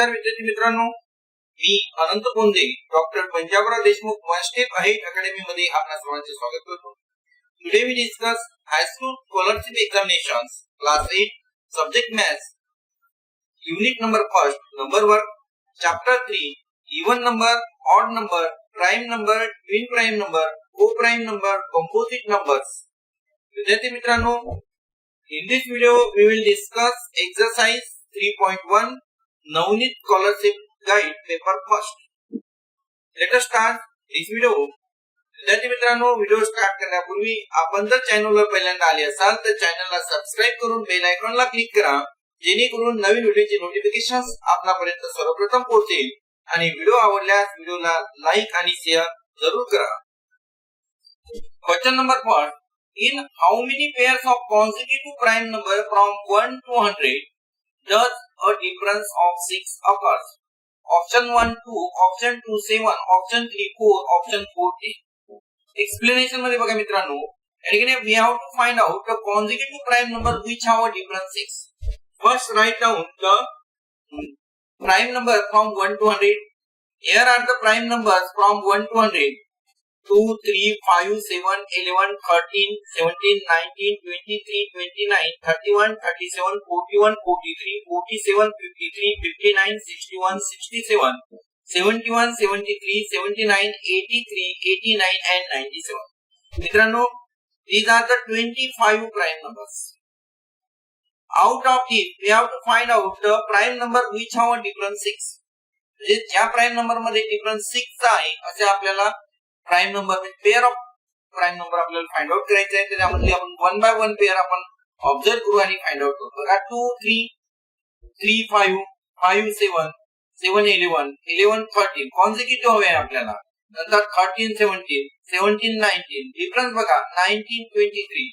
नमस्कार विद्यार्थी मित्रांनो, मी Anant Ponde doctor Panjabrao Deshmukh one step ahead academy मध्ये आपल्या सर्वांचे स्वागत करतो. Today we discuss high school scholarship examinations class 8 subject maths unit number 1 number 1 chapter 3 even number odd number prime number twin prime number coprime number composite numbers. विद्यार्थी मित्रांनो, in this video we will discuss exercise 3.1 Navneet Scholarship Guide paper first. Let us start this video. विद्यार्थी मित्रांनो, video start करण्यापूर्वी आपण जर चॅनलवर पहिल्यांदा आले असाल तर चॅनलला सबस्क्राइब करून बेल आयकॉनला क्लिक करा, जेणेकरून नवीन व्हिडिओचे नोटिफिकेशन्स आपल्यापर्यंत सर्वप्रथम पोहोचेल. आणि व्हिडिओ आवडल्यास व्हिडिओला लाईक आणि शेअर जरूर करा. Question number 1. In how many pairs of consecutive prime number from 1 to 100 does a difference of 6 occurs? Option 1 2, option 2 7, option 3 4, option 4 10. Explanation मध्ये बघा मित्रांनो, again we have to find out the consecutive prime number which have a difference 6. First write down the prime number from 1 to 100. Here are the prime numbers from 1 to 100. 2, 3, 5, 7, 11, 13, 17, 19, 23, 29, 31, 37, 41, 43, 47, 53, 59, 61, 67, 71, 73, 79, 83, 89 and 97. मित्रांनो, these are the 25 prime numbers. Out of these, we have to find out the prime number which have a difference 6. म्हणजे ज्या prime number मध्ये difference 6 आहे असे आपल्याला prime number म्हणजे pair of prime number आपल्याला find out करायचे आहे. त्यामध्ये आपण वन बाय वन पेअर आपण ऑब्झर्व करू आणि फाइंड आउट करू. बघा 2 3 3 5 5 7 7 11 11 13 कॉन्सिक्युटिव्ह हवे आपल्याला. नंतर 13 17 17 19 डिफरन्स बघा 19 23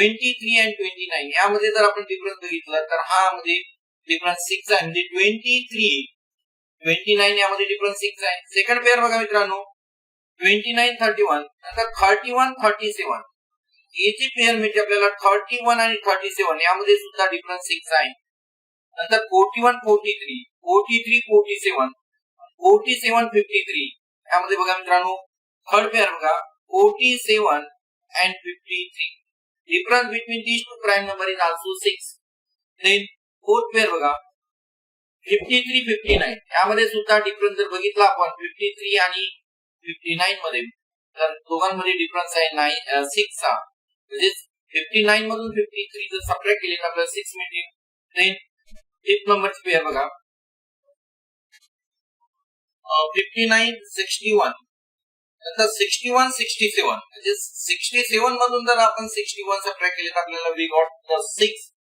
23 and 29 यामध्ये जर आपण डिफरन्स बघितलं तर हा मध्ये डिफरन्स 6 आहे. म्हणजे 23 29 यामध्ये डिफरन्स 6 आहे. सेकंड पेअर बघा मित्रांनो 29 31 नंतर 31 37 याची पेअर मिळते आपल्याला 31 आणि 37 यामध्ये सुद्धा डिफरन्स 6 आहे. नंतर 41 43 43 47 47 53 यामध्ये बघा मित्रांनो थर्ड पेअर बघा 47 and 53 difference between these two prime number is also 6. then fourth pair बघा 53 59 यामध्ये सुद्धा डिफरन्स जर बघितला आपण 53 आणि 59 मध्ये तर दोघांमध्ये डिफरन्स आहे 6 चा. म्हणजे 59 मधून 53 जर सबट्रॅक्ट केले तर आपल्याला 6 मिळतील. देन फिफ्थ नंबरची पेअर बघा 59 61 नंतर 61 67 म्हणजे 67 मधून जर आपण 61 सबट्रॅक्ट केले तर आपल्याला we got the 6.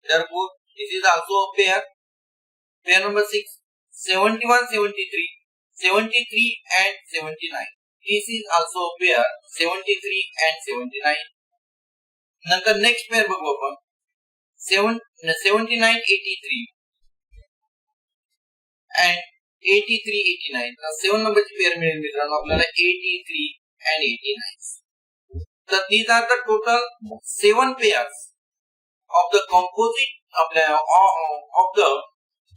therefore this is also a pair number 6. 71 73 73 and 79 this is also a pair 73 and 79. नंतर नेक्स्ट पेअर बघू आपण 79 83 and 83 89 तर 7 नंबरची पेअर मिळेल मित्रांनो आपल्याला 83 and 89. तर these are the total 7 pairs of the composite of the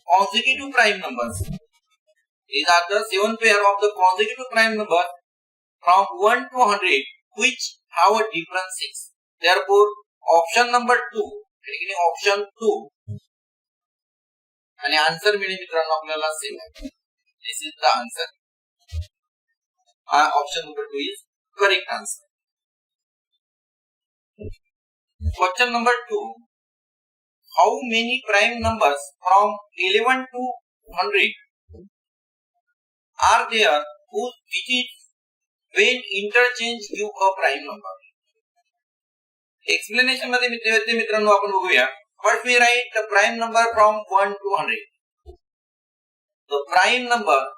consecutive prime numbers. These are the 7 pair of the consecutive prime number from 1 to 100 which have a difference 6. Therefore, option number 2 option 2 आणि answer मिळेल मित्रांनो आपल्याला 7. This is the answer. Option number 2 is correct answer. Question number 2. How many prime numbers from 11 to 100 are there whose digits when interchange give a prime number? Explanation मध्ये मित्रांनो आपण बघूया. First we write the prime number from 1 to 100. The prime numbers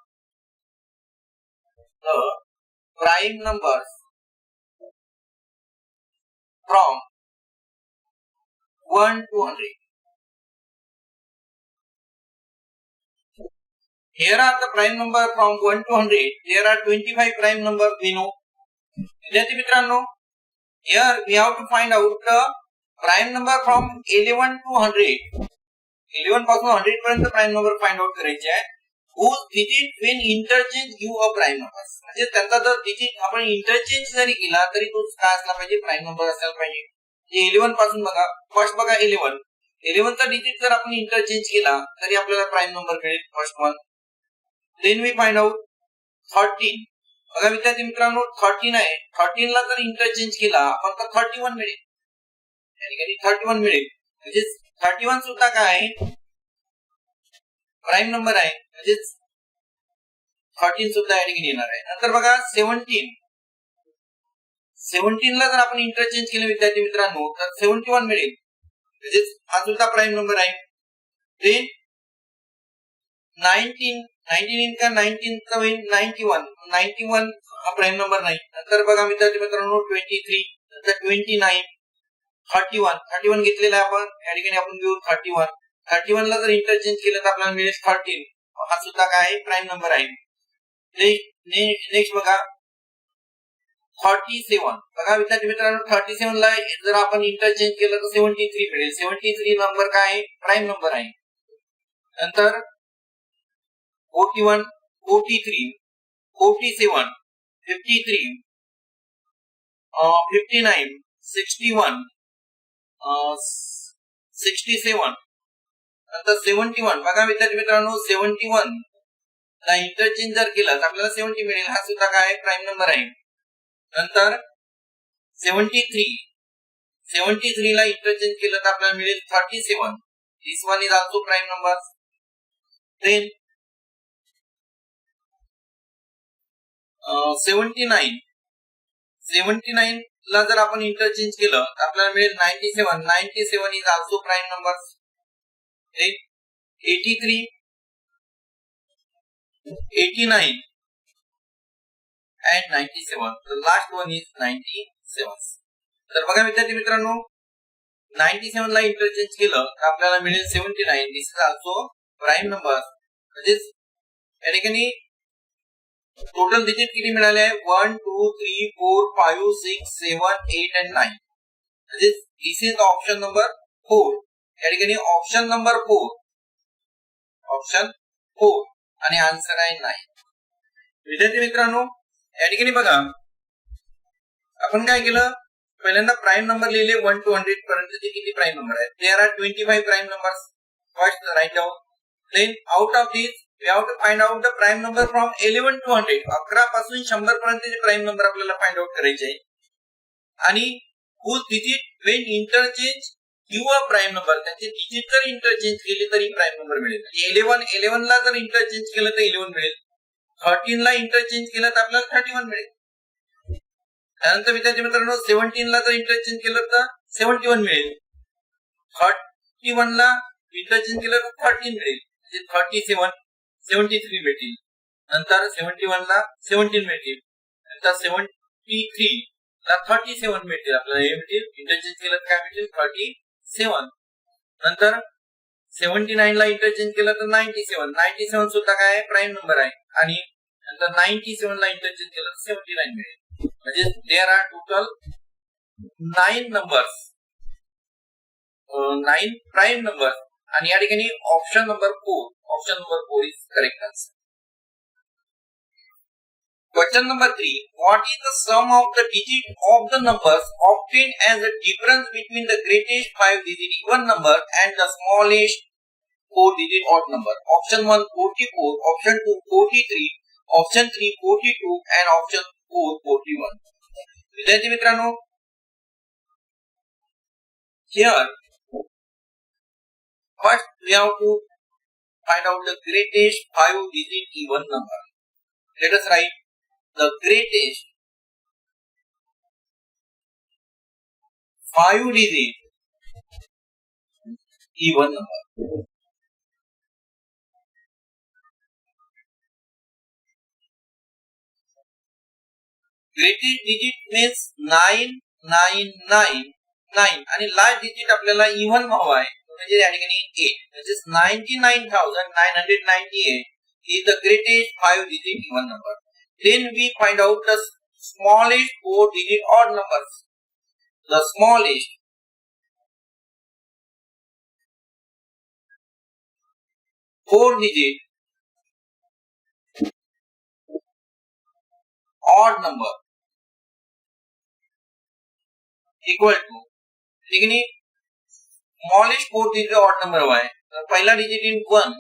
from 1 to 100. Here are the prime number from 1 to 100. There are 25 prime numbers we know. विद्यार्थी मित्रांनो, here we have to find out the prime number from 11 to 100. 11 पासून 100 पर्यंत prime number find out करायचे आहे. whose digit when interchange give a prime number. म्हणजे त्यांचा जर digit आपण इंटरचेंज जरी केला तरी तो काय असला पाहिजे, प्राइम नंबर असायला पाहिजे. 11 पासून बघा, फर्स्ट बघा 11 चा डिजिट जर आपण इंटरचेंज केला तरी आपल्याला प्राइम नंबर मिळेल, first one. Then we find out 13. बघा विद्यार्थी मित्रांनो 13 आहे, 13 ला जर इंटरचेंज केला आपण तर 31 मिळेल, यानी 31 मिळेल. म्हणजे 31 सुद्धा काय आहे, प्राइम नंबर आहे, म्हणजे 13 सुद्धा या ठिकाणी येणार आहे. नंतर बघा 17 ला जर आपण इंटरचेंज केले विद्यार्थी मित्रांनो तर 71 मिळेल, म्हणजे हा सुद्धा प्राइम नंबर आहे. देन 19 का 19 चा होईल 91 हा प्राइम नंबर नाही. नंतर बघा विद्यार्थी मित्रांनो 23, नंतर 29, 31 घेतलेला आहे आपण, या ठिकाणी आपण घेऊ 31 ला जर इंटरचेंज केलं तर आपल्याला मिळेल 13, हा सुद्धा काय आहे, प्राइम नंबर आहे. नेक्स्ट बघा 37. बघा विद्यार्थी मित्रांनो 37 ला जर आपण इंटरचेंज केलं तर 73 मिळेल, 73 नंबर काय आहे, प्राइम नंबर आहे. नंतर 41, 43, 47, 53, 59, 61, 67, नंतर 71. बघा विद्यार्थी मित्रांनो 71 ला इंटरचेंज जर केलं तर आपल्याला 70 मिळेल, हा सुद्धा काय आहे, प्राइम नंबर आहे. नंतर 73 ला इंटरचेंज केलं तर आपल्याला मिळेल 37, this one is also prime number. Then 79 ला जर आपण इंटरचेंज केलं तर आपल्याला मिळेल 97 is also prime number. 83, 89 and 97. The last one is 97. तर बघा विद्यार्थी मित्रांनो 97 ला इंटरचेंज केलं तर आपल्याला मिळेल 79, this is also prime number. म्हणजे या ठिकाणी टोटल डिजिट किती मिळाले आहे, 1 2 3 4 5 6 7 8 and 9. म्हणजे दिस इज ऑप्शन नंबर 4. या ठिकाणी ऑप्शन नंबर 4 आणि आन्सर आहे 9. विद्यार्थी मित्रांनो या ठिकाणी बघा आपण काय केलं, पहिल्यांदा प्राइम नंबर लिहिले 1 to 100 पर्यंतचे किती प्राइम नंबर आहेत. There are 25 prime numbers. First write down. Then out of this we have to find out the prime number from 11 to 100. 11 पासून 100 पर्यंतचे प्राइम नंबर आपल्याला फाइंड आउट करायचे आहे. आणि whose digit when interchange give a prime number. त्यांचे digit जर interchange केले तरी प्राइम नंबर मिळेल. 11 ला जर इंटरचेंज केलं तर 11 मिळेल, 13 ला इंटरचेंज केलं तर आपल्याला 31 मिळेल. त्यानंतर विद्यार्थी मित्रांनो 17 ला जर इंटरचेंज केलं तर 71 मिळेल, 31 ला इंटरचेंज केलं तर 13 मिळेल, म्हणजे 37 73 भेटेल. नंतर 71 ला 17 मिळतील, नंतर 73 ला 37 मिळतील, आपल्याला हे मिळतील. इंटरचेंज केलं तर काय मिळतील, 37. नंतर 79 ला इंटरचेंज केलं तर 97 सुद्धा काय आहे, प्राइम नंबर आहे. आणि नंतर 97 ला इंटरचेंज केलं तर 79 मिळेल. म्हणजे there are total 9 numbers, 9 prime numbers. आणि या ठिकाणी option number 4 is correct answer. Question number 3. What is the sum of the digit of the numbers obtained as the difference between the greatest 5-digit even number and the smallest 4-digit odd number? Option 1 44, option 2 43, option 3 42 and option 4 41. विद्यार्थी मित्रांनो here first we have to find out the greatest 5-digit even number. Let us write the greatest 5-digit even number. Greatest digit means 999 आणि last digit आपल्याला even हवा आहे, म्हणजे या ठिकाणी 8, म्हणजे 99,998 is the greatest 5-digit even number. Then we find out the smallest 4-digit odd numbers. The smallest 4-digit odd number equal to, ठीक है नहीं, smallest 4 digit odd number हुआ है, तो पहला digit in 1,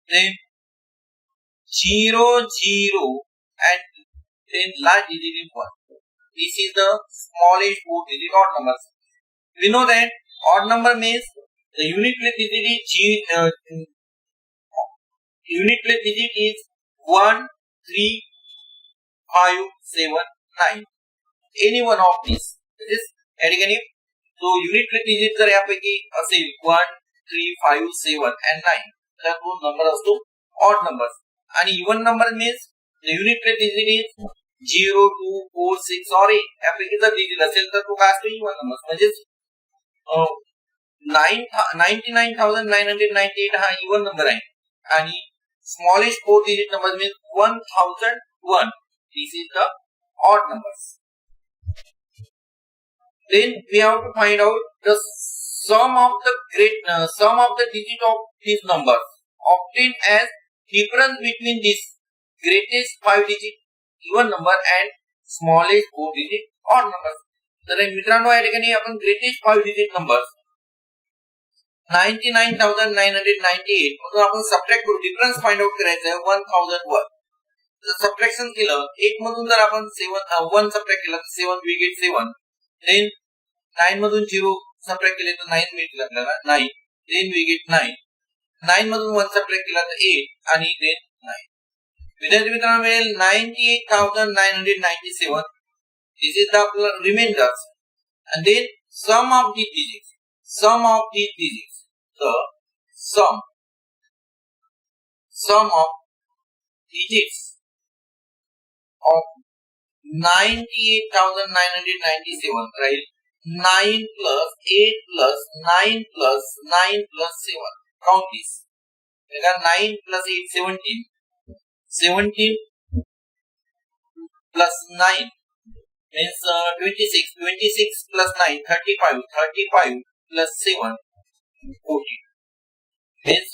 then 0 0 and then last digit in 1. This is the smallest 4 digit odd numbers. We know that odd number means the unit place digit is 1, 3, 5, 7, 9. Any one of these. This is again, so unit place digit जर यापैकी असेल 1, 3, 5, 7 and 9, तर तो number असतो odd numbers. आणि even number means the unit place digit is 0, 2, 4, 6 or 8. यापैकी जर digit असेल तर तो काय असतो even numbers. म्हणजे 99,998 हा even number आहे आणि smallest 4 digit number means 1001. This is the odd numbers. Then we have to find out the sum of the digit of these numbers obtained as difference between this greatest 5 digit even number and smallest 4 digit odd numbers. तर मित्रांनो या ठिकाणी आपण greatest 5 digit numbers 99,998 मधून आपण subtract करू, difference find out करायचा आहे 1001. जर सबट्रॅक्शन केलं 8 मधून जर आपण 1 सबट्रॅक्ट केला तर 7 we get 7. then 9 मधून 0 सबट्रॅक्ट केले तर 9 मिळतील आपल्याला 9. then we get 9. 9 मधून 1 सबट्रॅक्ट केला तर 8 आणि then 9. विद्यार्थी मित्रांनो मिळेल 98,997. this is the remainders and then sum of these digits. The sum of digits of 98,997 right? 9 plus 8 plus 9 plus 9 plus 7. Count this. 9 plus 8 17. 17 plus 9 means 26. 26 plus 9 35. 35 plus 7 14. means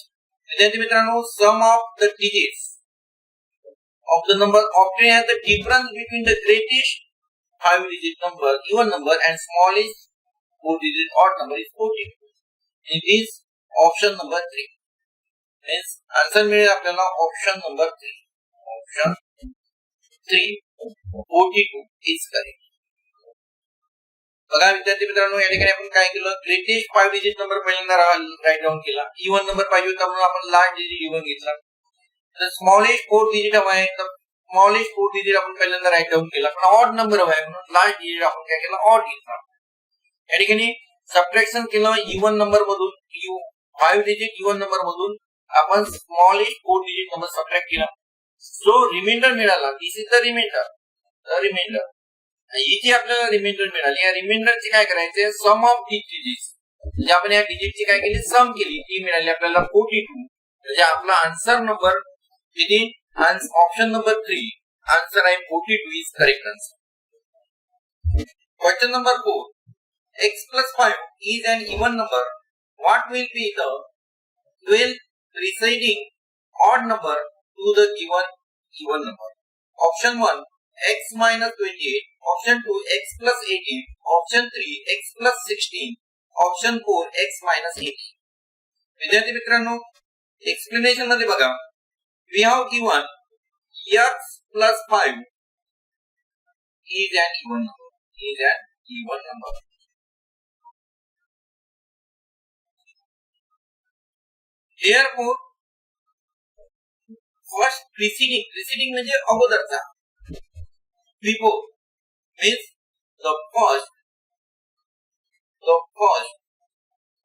विद्यार्थी मित्रांनो sum of the digits of the number obtained as the difference between the greatest 5 digit number even number and smallest 4 digit odd number is 14. It is option number 3. means answer मिळेल आपल्याला option number 3. option 3 42 is correct. बघा विद्यार्थी मित्रांनो या ठिकाणी आपण काय केलं, ग्रेटेस्ट 5 डिजिट नंबर पहिल्यांदा राईट डाऊन केला, इवन नंबर पाहिजे होता म्हणून आपण लास्ट डिजिट इवन घेतला. तर स्मॉलेस्ट 4 डिजिट हवा आहे तर स्मॉलेस्ट 4 डिजिट आपण पहिल्यांदा राईट डाऊन केला, पण ऑड नंबर हवा आहे म्हणून लास्ट डिजिट आपण काय केला ऑड घेतला. या ठिकाणी सबट्रॅक्शन केलं इवन नंबर मधून 5 डिजिट इवन नंबर मधून आपण स्मॉलेस्ट 4 डिजिट नंबर सबट्रॅक्ट केला, जो रिमाइंडर मिळाला. This is the reminder. इथे आपल्याला रिमाइंडर मिळाली. या रिमाइंडरची काय करायचे, सम ऑफ दी डिजिट्स, म्हणजे आपण या डिजिटची काय केली सम केली, ती मिळाली आपल्याला 42. म्हणजे आपला आन्सर नंबर किती, ऑप्शन नंबर 3 आन्सर आहे 42 is correct answer. Question number 4, x plus 5 is an even number. What will be the 12th preceding odd number to the given even number? Option 1 x minus 28, option 2 x plus 18, option 3 x plus 16, option 4 x minus 18. विद्यार्थी मित्रांनो explanation मध्ये बघा, we have given x plus 5 is an even number. Therefore, first preceding म्हणजे अगोदरचा, before means the first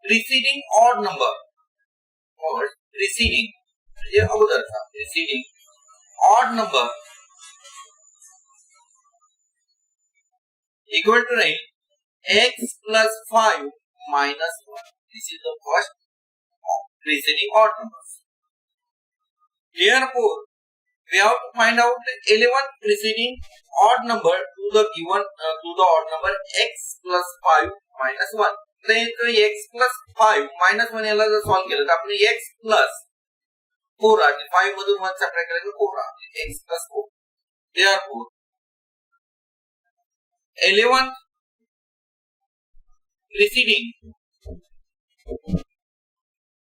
preceding odd number, preceding म्हणजे अगोदरचा, preceding odd number equal to x plus 5 minus 1. This is the first preceding odd numbers. Therefore, we have to find out the 11th preceding odd number to the given to the odd number x plus 5 minus 1. तो x plus 5 minus 1 याला जर solve केलं तर आपण x plus 4 आले, 5 मधून 1 subtract केलं तर 4 आले, x plus 4. Therefore 11th preceding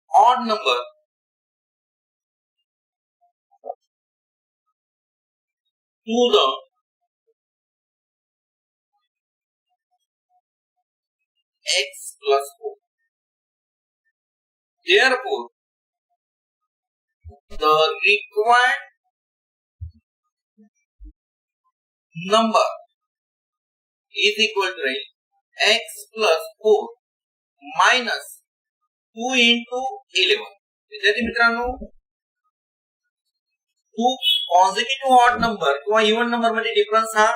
odd number to the x plus 4. Therefore the required number is equal to x plus 4 minus 2 into 11. विद्यार्थी मित्रांनो, टू पॉझिटिव्ह ऑड नंबर किंवा इव्हन नंबर मध्ये difference हा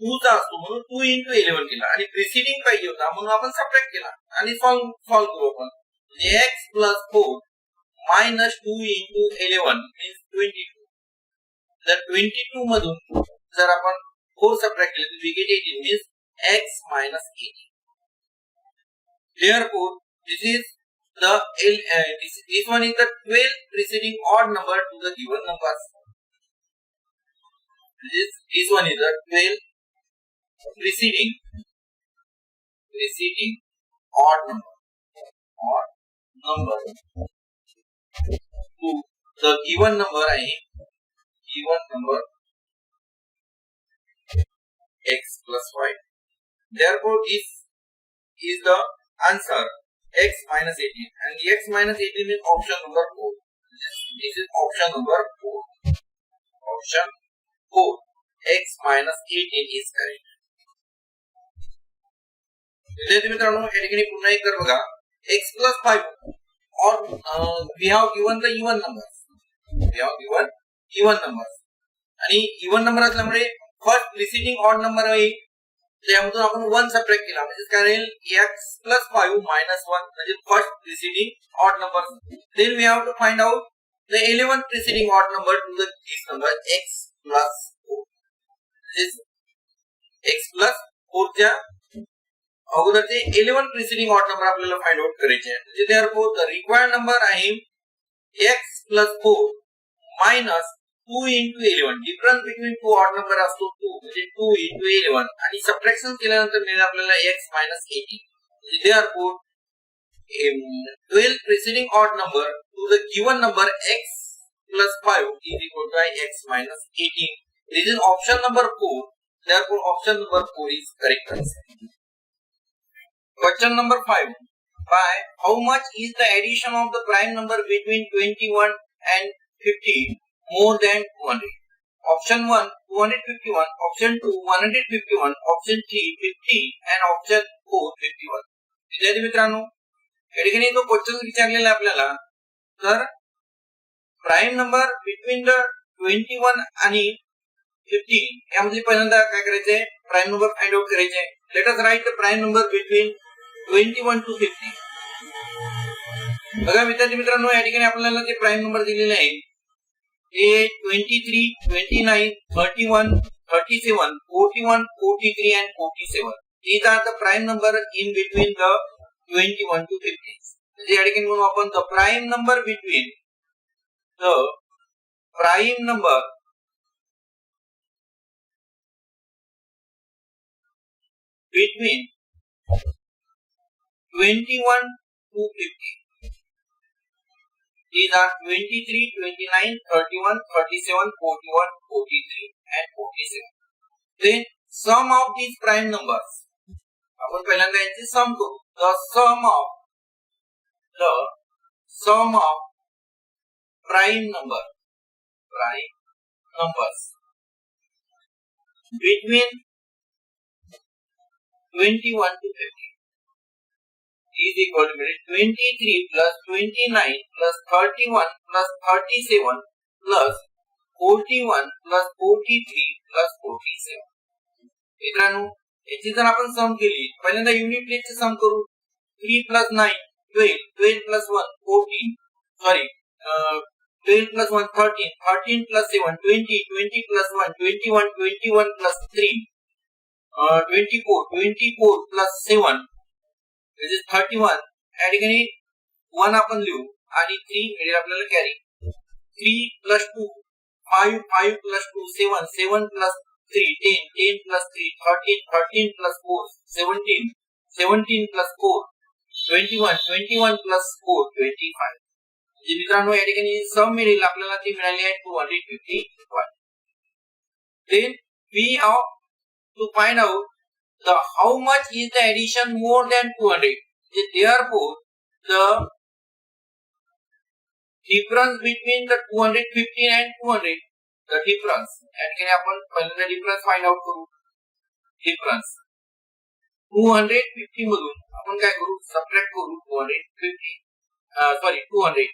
2 चा असतो, म्हणून 2 into 11 केला आणि प्रिसिडिंग पाहिजे होता म्हणून आपण सबट्रॅक्ट केला आणि सॉल्व करू आपण. x plus 4 minus 2 into 11 means 22. जर 22 मधून जर आपण 4 सबट्रॅक्ट केले तर we get 18 means x minus 18. Therefore this one is the 12 preceding odd number to the given numbers. This one is the 12 preceding odd number to the given number x plus 5. Therefore this is the answer, x minus 18, and x minus 18 is option number 4. This is option number 4. Option 4, x minus 18 is correct. विद्यार्थी मित्रांनो, या ठिकाणी पुन्हा एकदा बघा, x plus 5 or we have given the even numbers. आणि even number असल्यामुळे first preceding odd number आहे त्यामधून आपण 1 सबट्रॅक्ट केला म्हणजे काय राहील x plus 5 minus 1 म्हणजे first preceding odd number. Then we have to find out the 11th preceding odd number to the this number x plus 4. This x plus 4 च्या अगोदरचे 11th preceding odd number आपल्याला find out करायचे आहे. म्हणजे therefore the required number आहे x plus 4 minus 2 into 11. Difference between two odd number असतो 2 म्हणजे 2 into 11 आणि सबट्रॅक्शन केल्यानंतर मिळेल आपल्याला x minus 18. म्हणजे therefore 12 preceding odd number to the given number x plus 5 is equal to x minus 18. This is option number 4. Therefore option number 4 is correct answer. Question number 5. By how much is the addition of the prime number between 21 and 50 more than 200? Option 1 251, option 2 151, option 3 50 and option 4 51. विद्यार्थी मित्रांनो, या ठिकाणी जो question विचारलेला आहे आपल्याला, तर prime number between the 21 आणि 50 यामध्ये पहिल्यांदा काय करायचे, प्राइम नंबर फाइंड आउट करायचे. Let us right the prime number between 21 to 50. बघा विद्यार्थी मित्रांनो, या ठिकाणी आपल्याला जे प्राइम नंबर दिलेले आहे ते 23, 29, 31, 37, 41, 43 and 47. These are the prime number in between the 21 to 50. म्हणजे या ठिकाणी म्हणून आपण the prime number between 21 to 50. These are 23, 29, 31, 37, 41, 43 and 47. Then sum of these prime numbers. आपण पहिल्यांदा यांचे सम करू. The sum of prime numbers between 21 to 50 is equal to 23 plus 29 plus 31 plus 37 plus 41 plus 43 plus 47. मित्रांनो, याची जर आपण सम केली, पहिल्यांदा युनिट प्लेसचे सम करू. 3 plus 9 12, 12 plus 1 14, 12 plus 1 13, 13 plus 7 20, 20 plus 1 21, 21 plus 3 24, 24 plus 7 which is 31. या ठिकाणी 1 आपण लिहू आणि 3 मिळेल आपल्याला carry. 3 plus 2 5 plus 2 7 7 plus 3 10 10 plus 3 13 13 plus 4 17 17 plus 4 21 21 plus 4 25. म्हणजे मित्रांनो या ठिकाणी सम मिळेल आपल्याला ती मिळाली आहे 251. Then we have to find out the how much is the addition more than 200. Therefore the difference between the 215 and 200, the difference, and आपण पहिल्यांदा difference find out करू. difference 250 मधून आपण काय करू, सबट्रॅक्ट करू 250 सॉरी 200,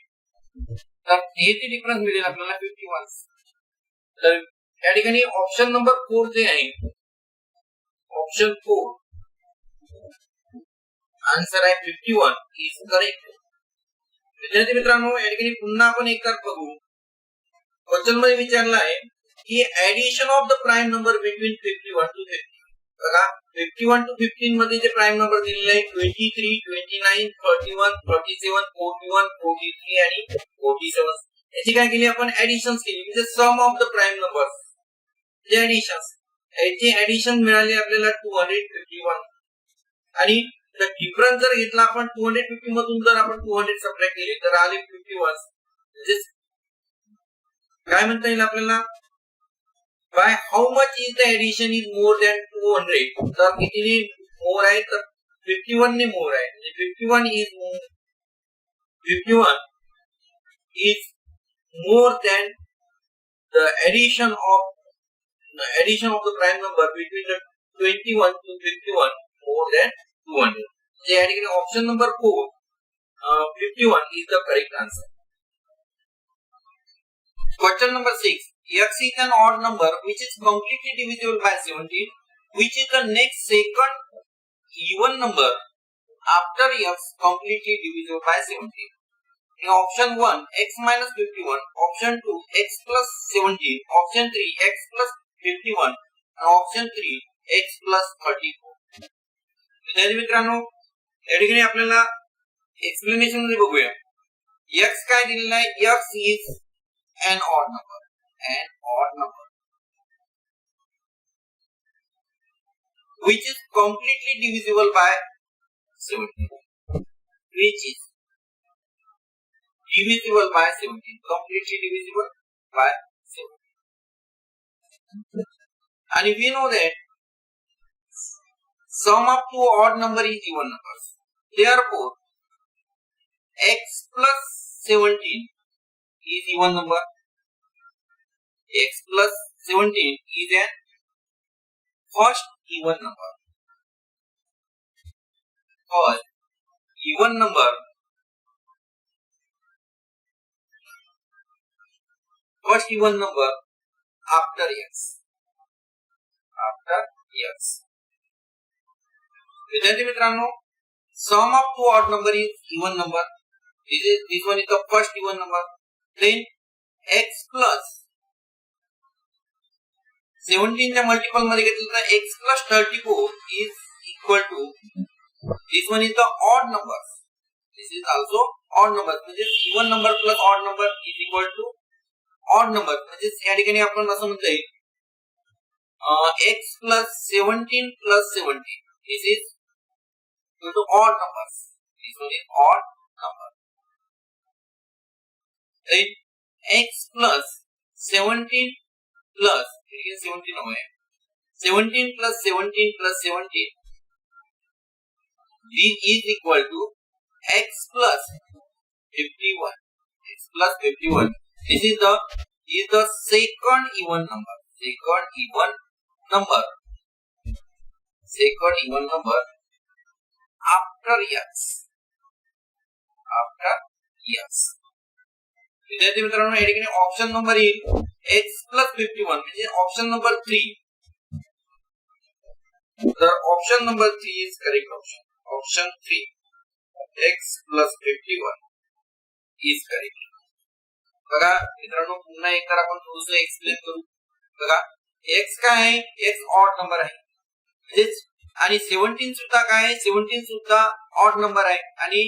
तर हे ते डिफरन्स मिळेल आपल्याला 51. तर या ठिकाणी ऑप्शन नंबर 4 जे आहे, ऑप्शन 4 आन्सर आहे 51 इज करेक्ट. विद्यार्थी मित्रांनो या ठिकाणी पुन्हा आपण एक तर बघू. क्वेश्चन मध्ये विचारलं आहे की addition of the prime number between 51 to 50. बघा 51 टू 15 मध्ये जे प्राइम नंबर दिलेले आहे 23 29 31 37 41 43 आणि 47, याची काय केली आपण ऍडिशन्स केली, म्हणजे सम ऑफ द प्राइम नंबर्स जे ऍडिशन्स, याची ऍडिशन मिळाली आपल्याला 251. आणि डिफरन्स जर घेतला आपण 250 मधून जर आपण 200 सबट्रॅक्ट केले तर आले 51. म्हणजे काय म्हणता येईल आपल्याला, by how much is the addition is more than 200. तर कितीने मोर आहे, तर 51 ने मोर आहे. म्हणजे 51 is more than the addition of the prime number between the 21 to 51 more than 200. म्हणजे या ठिकाणी option number 4 51 is the correct answer. Question number 6. X is an odd number which is completely divisible by 17, which is the next second even number after x completely divisible by 17. In option 1 x minus 51, option 2 x plus 17, option 3 x plus 51 and option 3 x plus 34. विद्यार्थी मित्रांनो या ठिकाणी आपल्याला explanation मध्ये बघूया. x काय दिलेला आहे, x is an odd number, which is completely divisible by 17, which is divisible by 17, completely divisible by 17. And we know that sum of two odd number is even numbers. Therefore x plus 17 is even number. X plus 17 is an first even number. First even number. First even number after x. After x. विद्यार्थी मित्रांनो sum of two odd number is even number. This one is the first even number. Then x plus 17 च्या multiple मध्ये घेतलं तर x plus 34 is equal to, this one is the odd number. This is also odd number. म्हणजे even number plus odd number is equal to odd number. म्हणजे या ठिकाणी आपण असं म्हणता येईल x plus 17 plus 17, this is equal to odd numbers. This one is odd number. Then x plus 17 plus 17 हो गया, 17 plus 17 plus 17, this is equal to x plus 51. X plus 51. This is the second even number. Second even number. Second even number after x. After x. विद्यार्थी मित्रांनो या ठिकाणी option number येईल x plus 51, म्हणजे option number 3. तर option number 3 is correct option. Option 3 x plus 51 is correct. बघा मित्रांनो पुन्हा एकदा आपण थोडंसं एक्सप्लेन करू. बघा x काय आहे, x ऑड नंबर आहे, म्हणजेच आणि 17 सुद्धा काय आहे, 17 सुद्धा ऑड नंबर आहे आणि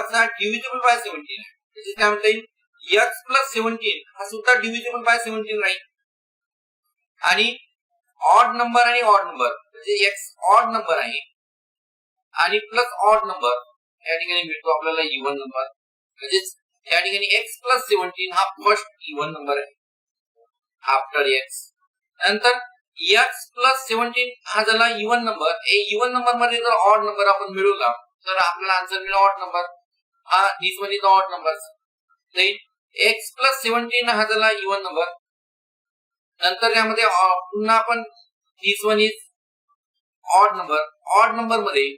x हा डिव्हिजिबल बाय 17 आहे. म्हणजे काय म्हणता येईल x प्लस 17 हा सुद्धा डिव्हिजिबल बाय 17 राहील आणि ऑड नंबर आणि ऑड नंबर म्हणजे x ऑड नंबर आहे आणि प्लस ऑड नंबर या ठिकाणी मिळतो आपल्याला इवन नंबर म्हणजे या ठिकाणी x प्लस 17 हा फर्स्ट इवन नंबर आहे आफ्टर x. नंतर x प्लस 17 हा झाला इवन नंबर. इवन नंबर मध्ये जर ऑड नंबर आपण मिळवला तर आपल्याला आन्सर मिळेल ऑड नंबर. हा this one is odd number. Then x plus 17 हा झाला इवन नंबर. नंतर यामध्ये पुन्हा आपण this one is odd number. Odd number मध्ये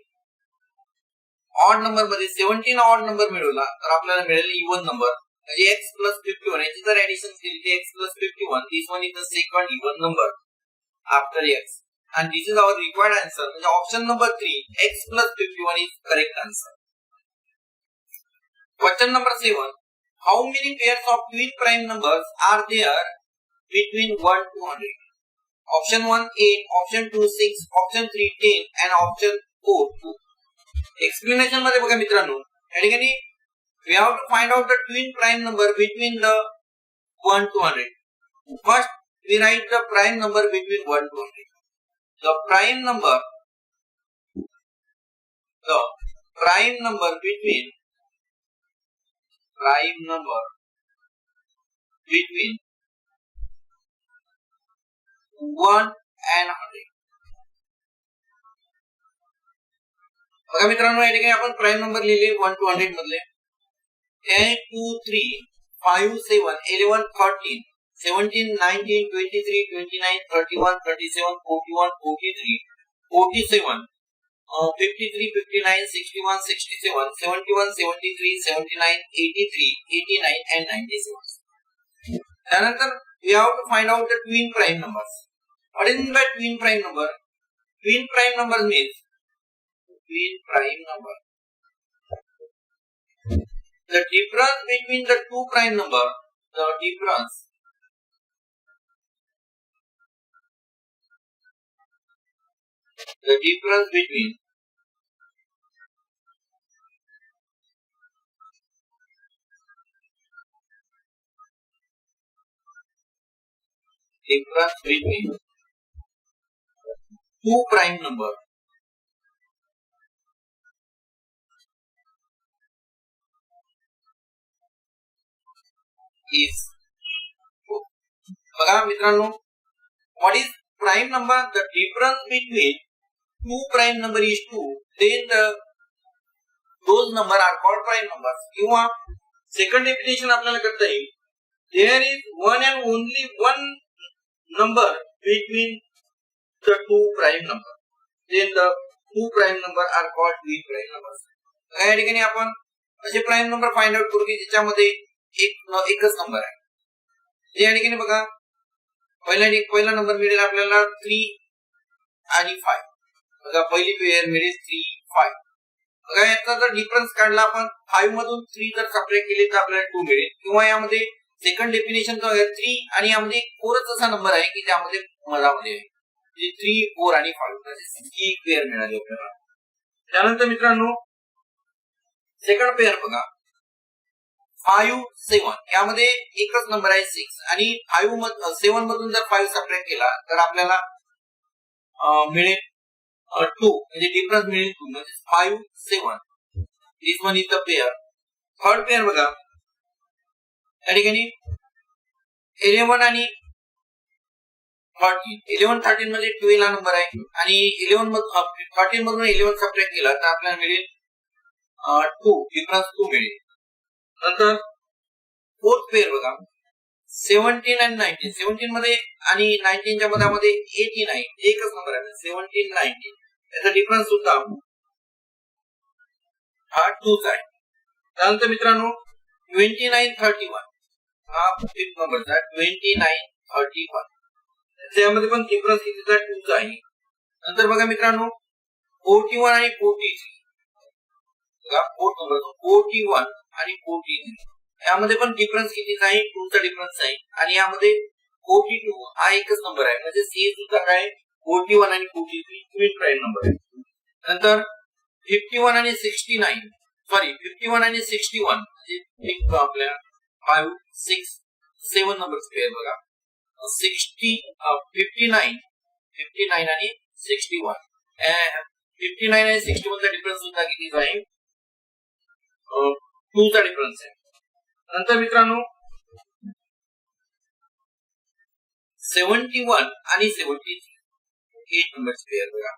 17 ऑड नंबर मिळवला तर आपल्याला मिळेल इवन नंबर म्हणजे x प्लस 51 याची जर ऍडिशन केली तर x plus 51 this one is the second even number after x and this is our required answer म्हणजे option number 3 x plus 51 is correct answer. Question number 7. How many pairs of twin prime numbers are there between 1 to 100? Option 1 8, option 2 6, option 3 10 and option 4 2. Explanation मध्ये बघा मित्रांनो या ठिकाणी we have to find out the twin prime number between the 1 to 100. First we write the prime number between 1 to 100. The prime number between 1 and 100. बघा मित्रांनो या ठिकाणी आपण प्राइम नंबर लिहिले 1 to 100 मधले 10 2 3 5 7 11 13 17 19 23 29 31 37 41 43 47 53 59 61 67 71 73 79 83 89 and 97. त्यानंतर we have to find out the twin prime numbers. What is meant by twin prime number? Twin prime number means the difference between the two prime number, the difference between two prime number is, बघा मित्रांनो what is prime number? The difference between two prime number is 2, then those number are called prime numbers. किंवा second definition आपल्याला करता येईल there is one and only one number between the two prime number, then the two prime number are called twin prime numbers. या ठिकाणी आपण असे prime number find out करू की ज्याच्यामध्ये एकच नंबर आहे. या ठिकाणी बघा पहिला नंबर मिळेल आपल्याला 3 आणि 5. बघा पहिली पेअर मिळेल 3 5. बघा याचा जर डिफरन्स काढला आपण 5 मधून 3 जर सबट्रॅक्ट केले तर आपल्याला 2 मिळेल. किंवा यामध्ये सेकंड डेफिनेशन जो आहे 3 आणि यामध्ये 4च असा नंबर आहे की त्यामध्ये मधामध्ये आहे म्हणजे 3 4 आणि 5 अशी एक पेअर मिळाली आपल्याला. त्यानंतर मित्रांनो सेकंड पेअर बघा 5 7 यामध्ये एकच नंबर आहे 6 आणि 7 मधून जर 5 सबट्रॅक्ट केला तर आपल्याला मिळेल 2 म्हणजे डिफरन्स मिळेल 2 म्हणजे 5 7. This one is the pair. Third pair बघा या ठिकाणी 11 आणि 13. 11 13 मध्ये 12 हा नंबर आहे आणि 13 मधून 11 सबट्रॅक्ट केला तर आपल्याला मिळेल 2 डिफरन्स 2 मिळेल. नंतर फोर्थ पेअर बघा 17 आणि 19. 17 मध्ये आणि 19 च्या मधामध्ये 89 एकच नंबर आहे 17 19 याचा डिफरन्स सुद्धा हा 2च आहे. त्यानंतर मित्रांनो 29 31 हा फिफ्थ नंबरचा 29 31 त्यामध्ये पण डिफरन्स कितीचा 2चा आहे. नंतर बघा मित्रांनो 41 आणि 43 बघा फोर्थ नंबर 41 आणि 43 यामध्ये पण डिफरन्स कितीचा आहे 2चा डिफरन्स आहे आणि यामध्ये 42 हा एकच नंबर आहे म्हणजे सी सुद्धा काय 41 आणि 43 ट्विन प्राइम नंबर आहे. नंतर 51 आणि 61 म्हणजे आपल्या 5 6 7 नंबर्स पेअर बघा 59 आणि 61 59 आणि 61 चा डिफरन्स सुद्धा किती आहे 2 चा डिफरन्स आहे. नंतर मित्रांनो 71 आणि 73 8 नंबर्स पेअर बघा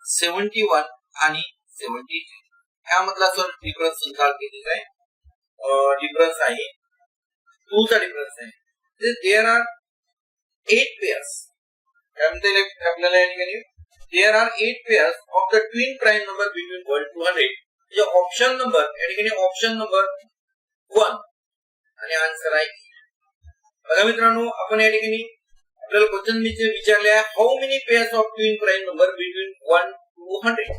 71 आणि 73 यामधला सर डिफरन्स सुद्धा किती आहे डिफरन्स आहे 2 चा डिफरन्स आहे. देयर आर 8 पेअर्स आपल्याला या ठिकाणी there are 8 pairs of the twin prime number between 1 to 100 म्हणजे ऑप्शन नंबर या ठिकाणी ऑप्शन नंबर 1 आणि आन्सर आहे. बघा मित्रांनो आपण या ठिकाणी आपल्याला क्वेश्चन विचारले आहे how many pairs of twin prime number between 1 to 100.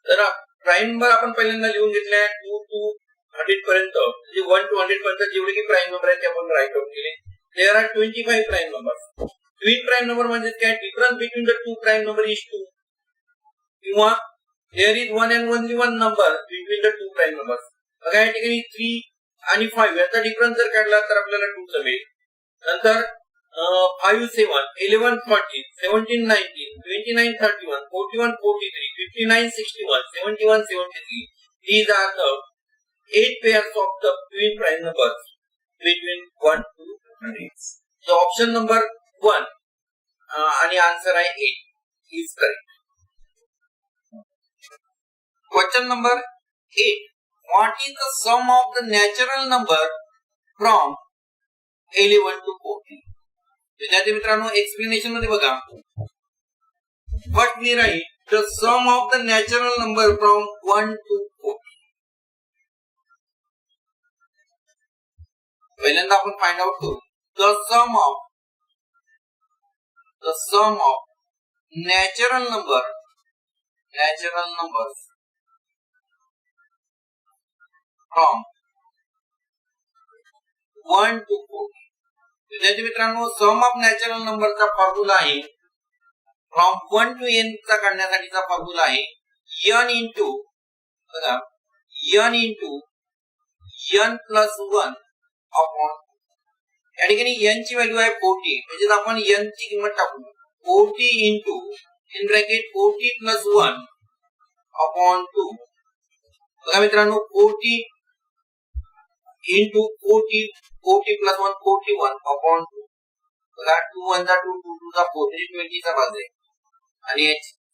तर प्राइम नंबर आपण पहिल्यांदा लिहून घेतले आहे 2 to 100 पर्यंत म्हणजे 1 to 100 पर्यंत जेवढे की प्राइम नंबर आहेत ते आपण राईट आउट केले. There are 25 prime numbers. Twin prime number म्हणजे काय difference between the two prime number is 2 किंवा there is one and only one number between the two prime numbers. बघा या ठिकाणी 3 आणि 5 याचा डिफरन्स जर काढला तर आपल्याला 2 चा मिळेल. नंतर 5 7 11 14 17 19 29 31 41 43 59 61 71 73 these are the 8 pairs of the twin prime numbers between 1 to 100. So option number 1 आणि आन्सर आहे 8 is correct. Question number 8. What is the sum of the natural number from 11 to 40? विद्यार्थी मित्रांनो एक्सप्लेनेशन मध्ये बघा first we write the sum of the natural number from 1 to 40. पहिल्यांदा आपण find out करू the sum of natural numbers from 1 to 40. विद्यार्थी मित्रांनो sum of natural नंबरचा फॉर्म्युला आहे फ्रॉम 1 to n चा काढण्यासाठीचा फॉर्म्युला आहे n इंटू बघा n into n plus 1 upon या ठिकाणी n ची व्हॅल्यू आहे 40 म्हणजे आपण n ची किंमत टाकू 40 into in bracket 40 plus 1 upon 2. बघा मित्रांनो 40 into 40 plus 1 41 upon 2. बघा 2 1 चा 2 2 2 चा 4 म्हणजे 20 चा भाग आहे आणि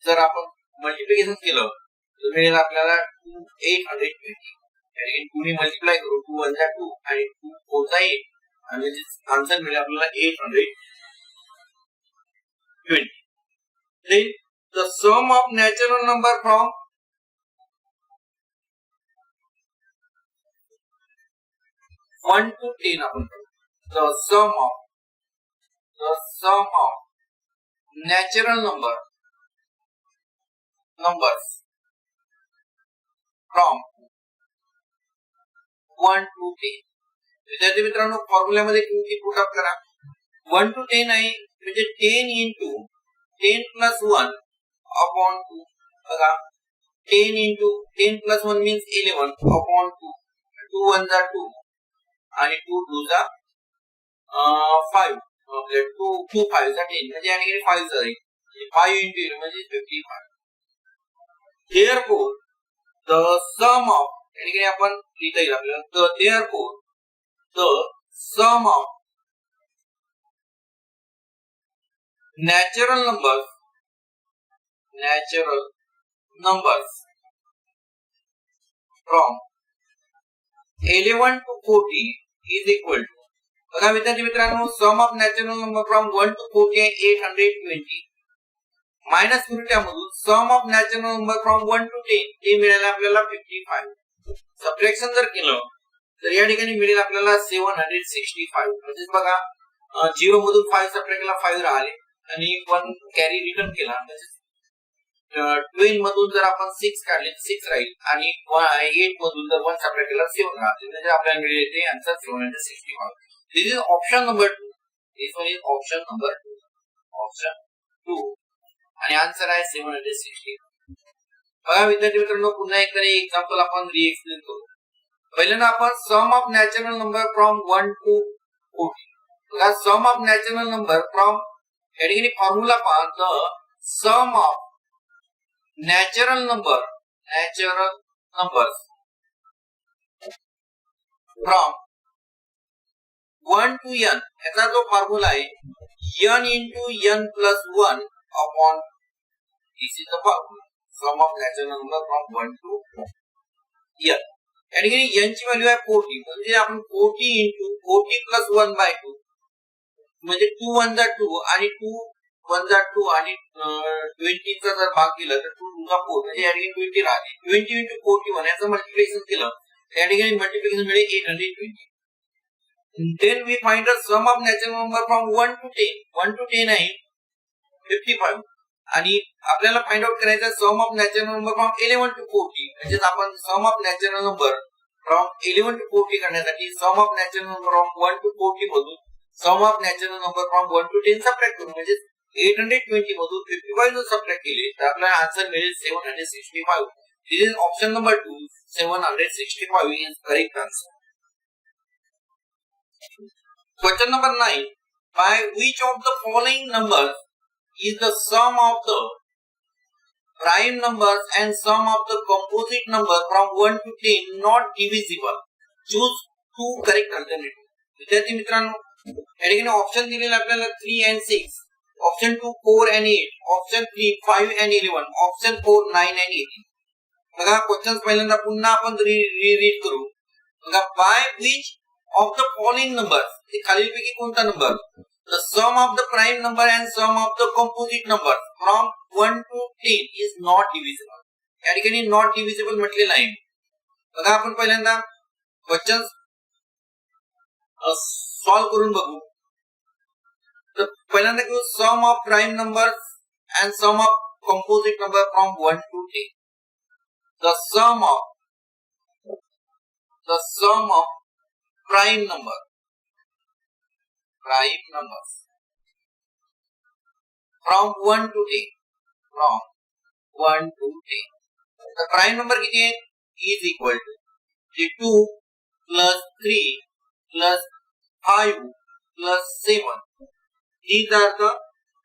जर आपण मल्टिप्लिकेशन केलं तर मिळेल आपल्याला 2820. याने 2 ने मल्टिप्लाय करू 2 1 चा 2 आणि 2 4 चा 8 आणि आन्सर मिळेल आपल्याला 820. Then the sum of natural number from 1 to 10 आपण the sum of natural numbers from 1 to 10. विद्यार्थी मित्रांनो फॉर्म्युला मध्ये किती पुट अप करा 1 to 10 आहे म्हणजे 10 into 10 plus 1 upon 2. बघा 10 into 10 plus 1 means 11 upon 2. 2 1 चा 2 आणि 2 2 चा 5 म्हणजे 2 5 चा 10 म्हणजे आणि 5 चा आहे 5 into 11 म्हणजे 55. therefore the sum of यानी आपण लिहिता येईल आपल्याला therefore the sum of natural numbers from 11 to 40 is equal to बघा विद्यार्थी मित्रांनो sum of natural number from 1 to 40 आहे 820 मायनस करू त्यामधून sum of natural number from 1 to 10 ते मिळाले आपल्याला 55. सबट्रॅक्शन जर केलं तर या ठिकाणी मिळेल आपल्याला 765 म्हणजे बघा 0 मधून 5 सबट्रॅक्ट केला 5 राहिले आणि 1 कॅरी रिटर्न केला म्हणजे 12 मधून जर आपण 6 काढले 6 राहील आणि 8 मधून जर 1 सबट्रॅक्ट केला 7 राहते म्हणजे आपल्याला मिळेल ते answer 765. This is option number 2. This one is option number 2. Option 2 आणि आन्सर आहे 760. बघा विद्यार्थी मित्रांनो पुन्हा एकदा एक्झाम्पल आपण री एक्सप्लेन करू पहिल्यांदा आपण sum of natural number from 1 to 40. बघा sum of natural number from या ठिकाणी फॉर्म्युला पहा. The sum of natural numbers from 1 to n याचा जो फॉर्म्युला आहे n into n plus 1 upon this is the formula. Sum of natural number from 1 to n. या ठिकाणी n ची value आहे 40 म्हणजे आपण 40 into 40 plus 1 by 2 म्हणजे 2 1 जा 2 आणि 2 1 जा 2 आणि 20 चा जर भाग केला तर 2 2 जा 4 म्हणजे या ठिकाणी 20 राहते. 20 into 41 याचं मल्टिप्लिकेशन केलं या ठिकाणी मल्टिप्लिकेशन मिळेल 820. Then we find the sum of natural number from 1 to 10. 1 to 10 आहे 55 आणि आपल्याला फाइंड आउट करायचा sum of natural number from 11 to 40 म्हणजे आपण sum of natural number from 11 to 40 करण्यासाठी sum of natural number from 1 to 40 मधून sum of natural number from 1 to 10 subtract करू म्हणजे 820 मधून 55 जर सबट्रॅक्ट केले तर आपल्याला आन्सर मिळेल 765. This is option number 2. 765 is correct answer. Question number 9. By which of the following numbers is the sum of the prime numbers and sum of the composite number from 1 to 10 not divisible? Choose two correct alternatives. विद्यार्थी मित्रांनो या ठिकाणी option दिलेले आपल्याला 3 and 6, option 2 4 and 8, option 3 5 and 11, option 4 9 and 18. बघा question पहिल्यांदा पुन्हा आपण रीड करू. बघा by which of the following numbers खालीलपैकी कोणता number the sum of the prime number and sum of the composite number from 1 to 10 is not divisible. या ठिकाणी not divisible म्हटलेलं आहे. बघा आपण पहिल्यांदा क्वेश्चन सॉल्व करून बघू. तर पहिल्यांदा घेऊ sum of prime numbers and sum of composite number from 1 to 10. The sum of prime numbers from 1 to 10. The prime number किती आहे is equal to 2 plus 3 plus 5 plus 7. These are the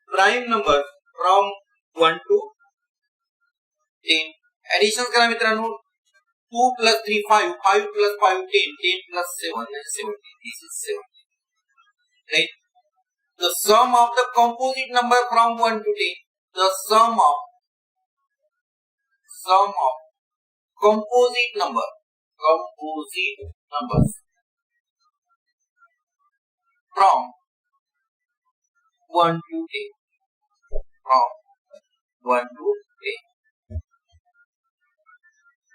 prime numbers from 1 to 10. Addition करा मित्रांनो. 2 plus 3 5, 5 plus 5 10, 10 plus 7 is 70. This is 70. Right? The sum of the composite number from 1 to 10. The sum of composite numbers from 1 to 10. From 1 to 10.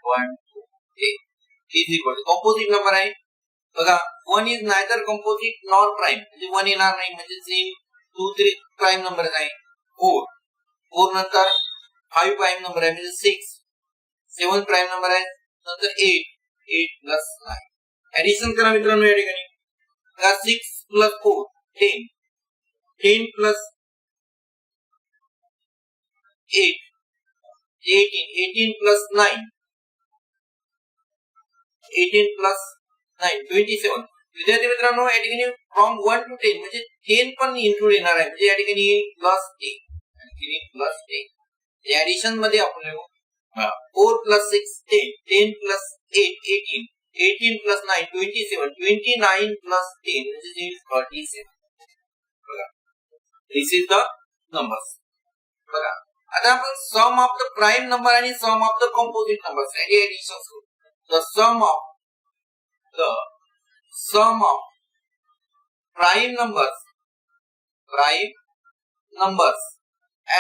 1 to 10 is equal to composite number आहे. बघा 1 is neither composite nor prime म्हणजे 1 येणार नाही म्हणजे same 2 3 prime number आहे. 4 नंतर 5 prime number आहे म्हणजे 6, 7 प्राइम नंबर आहे नंतर 8 plus 9. ऍडिशन करा मित्रांनो या ठिकाणी. बघा 6 plus 4 10, 10 plus 8 18 plus 9 18 plus 9 27. विद्यार्थी मित्रांनो या ठिकाणी फ्रॉम 1 to 10 म्हणजे 10 पण इन्क्लूड येणार आहे म्हणजे या ठिकाणी प्लस 10 या ऍडिशन मध्ये आपण 4 plus 6 10, 10 plus 8 18, 18 plus 9 27, 29 plus 10 which is 37. बघा दिस इज द नंबर्स. बघा आता आपण sum of the prime number आणि सम ऑफ द कंपोजिट नंबर्स याची ऍडिशन करू. The sum of prime numbers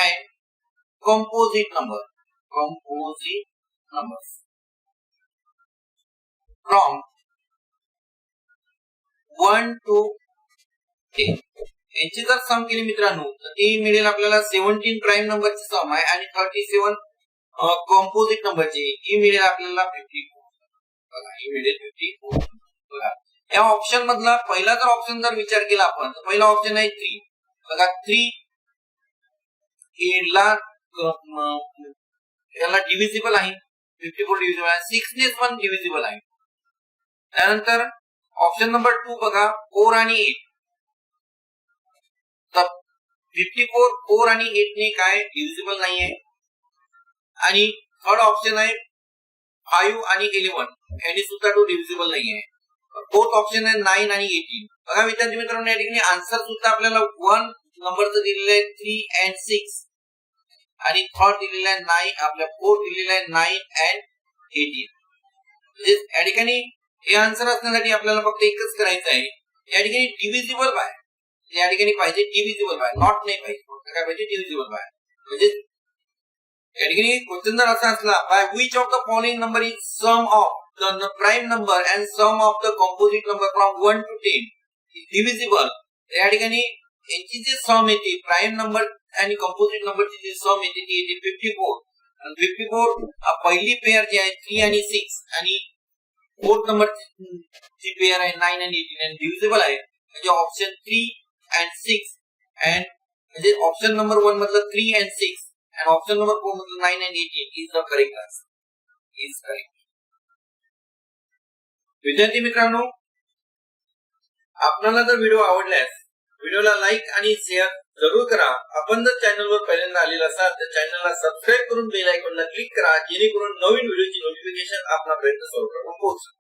and composite numbers from 1 to 10. यांची जर सम केली मित्रांनो तर ती मिळेल आपल्याला 17 प्राइम नंबरची सम आहे आणि 37 कंपोजिट नंबरची ही मिळेल आपल्याला 54. बघा या ऑप्शन मधला पहिला जर ऑप्शन जर विचार केला आपण तर पहिला ऑप्शन आहे 3. बघा 3 याला डिव्हिजिबल आहे 54 डिव्हिजिबल आहे 6 ने पण डिव्हिजिबल आहे त्यानंतर ऑप्शन नंबर 2 बघा 4 आणि 8. तर 54 4 आणि 8 ने काय डिव्हिजिबल नाहीये. आणि थर्ड ऑप्शन आहे 5 आणि 11 यांनी सुद्धा तो डिव्हिजिबल नाहीये. फोर्थ ऑप्शन आहे 9 आणि 18. बघा विद्यार्थी मित्रांनो या ठिकाणी आन्सर सुद्धा आपल्याला 1 नंबरचं दिलेलं आहे 3 and 6 आणि थर्ड दिलेला आहे 9. आपल्या फोर्थ दिलेला आहे 9 and 18. म्हणजे या ठिकाणी हे आन्सर असण्यासाठी आपल्याला फक्त एकच करायचं आहे. या ठिकाणी डिव्हिजिबल बाय या ठिकाणी पाहिजे डिव्हिजिबल बाय नॉट नाही पाहिजे. फक्त काय पाहिजे डिव्हिजिबल बाय. म्हणजे या ठिकाणी क्वेश्चन जर असा असला by which of the following number is sum of the prime number and sum of the composite number from 1 to 10 is divisible. या ठिकाणी यांची जी सम येते प्राइम नंबर आणि कंपोजिट नंबरची जी सम येते ती येते 54. आणि 54 पहिली पेअर जी आहे 3 आणि 6 आणि फोर्थ नंबरची पेअर आहे 9 आणि 18 आणि डिव्हिजिबल आहे. म्हणजे ऑप्शन 3 and 6 and म्हणजे ऑप्शन नंबर 1 मधलं 3 and 6 and ऑप्शन नंबर 4 मधलं 9 and 18 is the correct answer. Is correct. विद्यार्थी मित्रांनो आपल्याला जर व्हिडिओ आवडल्यास व्हिडिओला लाईक आणि शेअर जरूर करा. आपण जर चॅनलवर पहिल्यांदा आलेला असाल तर चॅनलला सबस्क्राईब करून बेल आयकॉनला क्लिक करा जेणेकरून नवीन व्हिडिओची नोटिफिकेशन आपल्यापर्यंत सर्वप्रथम पोहोचेल.